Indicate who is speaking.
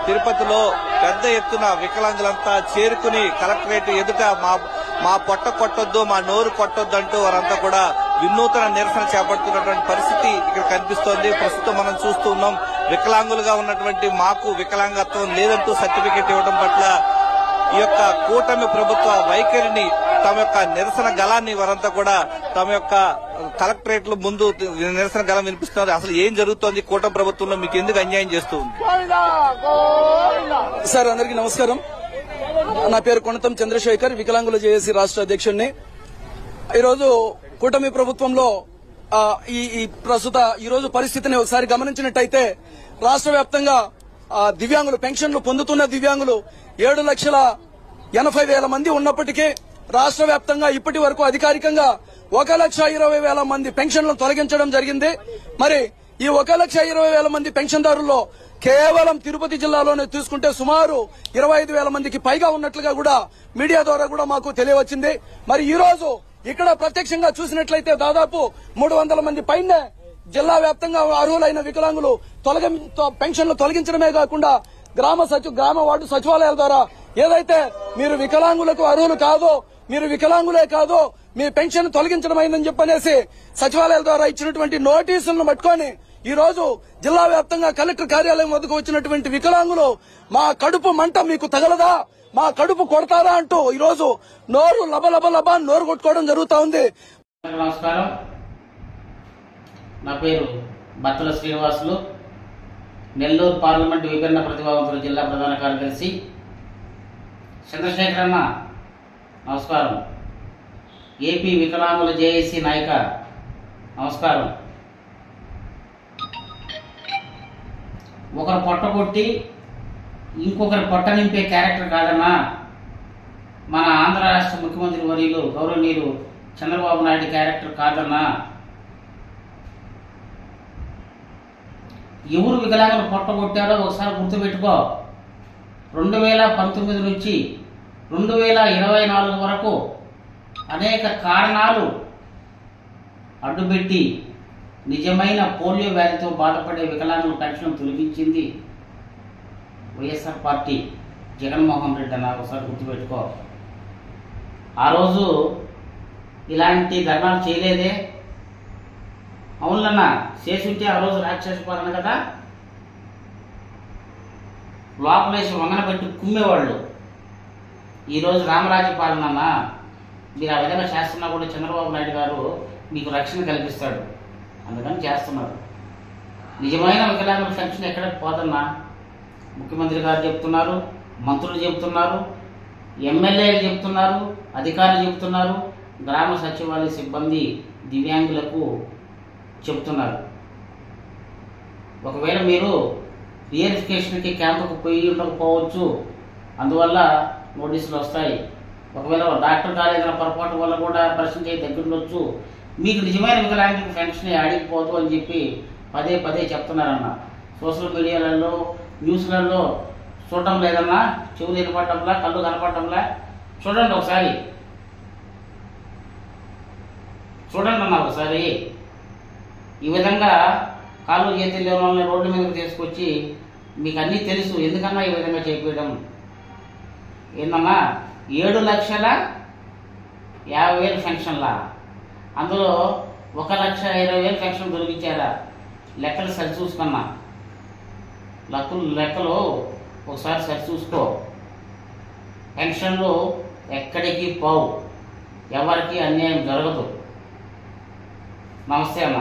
Speaker 1: తిరుపతిలో పెద్ద ఎత్తున వికలాంగులంతా చేరుకుని కలెక్టరేట్ ఎదుట మా పొట్ట కొట్టొద్దు, మా నోరు కొట్టొద్దు అంటూ వారంతా కూడా వినూతన నిరసన చేపడుతున్నటువంటి పరిస్థితి ఇక్కడ కనిపిస్తోంది. ప్రస్తుతం మనం చూస్తూ ఉన్నాం, వికలాంగులుగా ఉన్నటువంటి మాకు వికలాంగత్వం లేదంటూ సర్టిఫికెట్ ఇవ్వడం పట్ల ఈ యొక్క కూటమి ప్రభుత్వ వైఖరిని, తమ యొక్క నిరసన గళాన్ని వారంతా కూడా తమ యొక్క కలెక్టరేట్ల ముందు నిరసన గళం వినిపిస్తున్నారు. అసలు ఏం జరుగుతోంది కూటమి ప్రభుత్వంలో, మీకు ఎందుకు అన్యాయం చేస్తూ ఉంది?
Speaker 2: సార్, అందరికీ నమస్కారం. నా పేరు కొణతం చంద్రశేఖర్, వికలాంగుల జేఏసీ రాష్ట్ర అధ్యక్షుడిని. ఈరోజు కూటమి ప్రభుత్వంలో ఈ ప్రస్తుత ఈ రోజు పరిస్థితిని ఒకసారి గమనించినట్టయితే రాష్ట్ర వ్యాప్తంగా దివ్యాంగులు, పెన్షన్లు పొందుతున్న దివ్యాంగులు 7,80,000 మంది ఉన్నప్పటికీ రాష్ట్ర వ్యాప్తంగా ఇప్పటి వరకు అధికారికంగా 1,20,000 మంది పెన్షన్లను తొలగించడం జరిగింది. మరి ఈ 1,20,000 మంది పెన్షన్దారుల్లో కేవలం తిరుపతి జిల్లాలోనే తీసుకుంటే సుమారు 25,000 మందికి పైగా ఉన్నట్లుగా కూడా మీడియా ద్వారా కూడా మాకు తెలియవచ్చింది. మరి ఈ రోజు ఇక్కడ ప్రత్యక్షంగా చూసినట్లయితే దాదాపు 300 మంది పైనే జిల్లా వ్యాప్తంగా అర్హులైన వికలాంగులు పెన్షన్లు తొలగించడమే కాకుండా గ్రామ వార్డు సచివాలయాల ద్వారా ఏదైతే మీరు వికలాంగులకు అర్హులు కాదో, మీరు వికలాంగులే కాదో, మీ పెన్షన్ తొలగించడం అయిందని చెప్పనేసి సచివాలయాల ద్వారా ఇచ్చినటువంటి నోటీసులను పట్టుకొని ఈ రోజు జిల్లా వ్యాప్తంగా కలెక్టర్ కార్యాలయం వద్దకు వచ్చినటువంటి వికలాంగులు మా కడుపు మంట మీకు తగలదా, మా కడుపు కొడతారా అంటూ ఈ రోజు నోరు లబలబ నోరు కొట్టుకోవడం జరుగుతా ఉంది.
Speaker 3: నమస్కారం, నా పేరు బత్తల శ్రీనివాసులు, నెల్లూరు పార్లమెంటు విభిన్న ప్రతిభావంతుల జిల్లా ప్రధాన కార్యదర్శి. చంద్రశేఖర్ అన్న నమస్కారం. ఏపీ వికలాంగుల జేఏసీ నాయక నమస్కారం. ఒకరు పొట్ట కొట్టి ఇంకొకరి పొట్ట నింపే క్యారెక్టర్ కాదన్నా మన ఆంధ్ర రాష్ట్ర ముఖ్యమంత్రి వర్యులు గౌరవనీయులు చంద్రబాబు నాయుడు క్యారెక్టర్ కాదన్నా. ఎవరు వికలాంగులు పొట్ట కొట్టారో ఒకసారి గుర్తుపెట్టుకో. 2019 నుంచి 2024 వరకు అనేక కారణాలు అడ్డుపెట్టి నిజమైన పోలియో వ్యాధితో బాధపడే వికలాంగుల పెన్షన్ తొలగించింది వైఎస్ఆర్ పార్టీ, జగన్మోహన్ రెడ్డి అన్న. ఒకసారి గుర్తుపెట్టుకో. ఆ రోజు ఇలాంటి ధర్నాలు చేయలేదే. అవునన్నా, చేసుంటే ఆ రోజు రాక్షస పాలన కదా, లోపలేసి వంగన పెట్టి కుమ్మేవాళ్ళు. ఈరోజు రామరాజ్య పాలన. మీరు ఆ విధంగా చేస్తున్నా కూడా చంద్రబాబు నాయుడు గారు మీకు రక్షణ కల్పిస్తాడు, అందుకని చేస్తున్నారు. నిజమైన వికలాంగుల పెన్షన్ ఎక్కడికి పోదన్నా ముఖ్యమంత్రి గారు చెప్తున్నారు, మంత్రులు చెప్తున్నారు, ఎమ్మెల్యేలు చెప్తున్నారు, అధికారులు చెప్తున్నారు, గ్రామ సచివాలయ సిబ్బంది దివ్యాంగులకు చెప్తున్నారు. ఒకవేళ మీరు రియరిఫికేషన్కి క్యాంపుకు పోయి ఉండకపోవచ్చు, అందువల్ల నోటీసులు వస్తాయి. ఒకవేళ డాక్టర్ గారు ఏదైనా పొరపాటు వల్ల కూడా ప్రశ్న చేయి దగ్గరుండొచ్చు. మీకు నిజమైన వికలాంగులకు పెన్షన్ ఆడిపోదు అని చెప్పి పదే పదే చెప్తున్నారన్న. సోషల్ మీడియాలలో, న్యూస్లలో చూడటం లేదన్నా, చెవులు వినపడటంలా, కళ్ళు కనపడటంలా. చూడండి ఒకసారి, చూడండి అన్న ఒకసారి. ఈ విధంగా కాళ్ళు చేతులు లేని వాళ్ళని రోడ్ల మీదకి తీసుకొచ్చి మీకు అన్నీ తెలుసు ఎందుకన్నా ఈ విధంగా చేయించడం ఏందన్నా. 7,50,000 పెన్షన్లా, అందులో 1,20,000 పెన్షన్ దొరికించారా? లెక్కలు సరి చూసుకున్నా, లెక్కలు ఒకసారి సరి చూసుకో. పెన్షన్లు ఎక్కడికి పోవు, ఎవరికి అన్యాయం జరగదు. నమస్తే అన్న.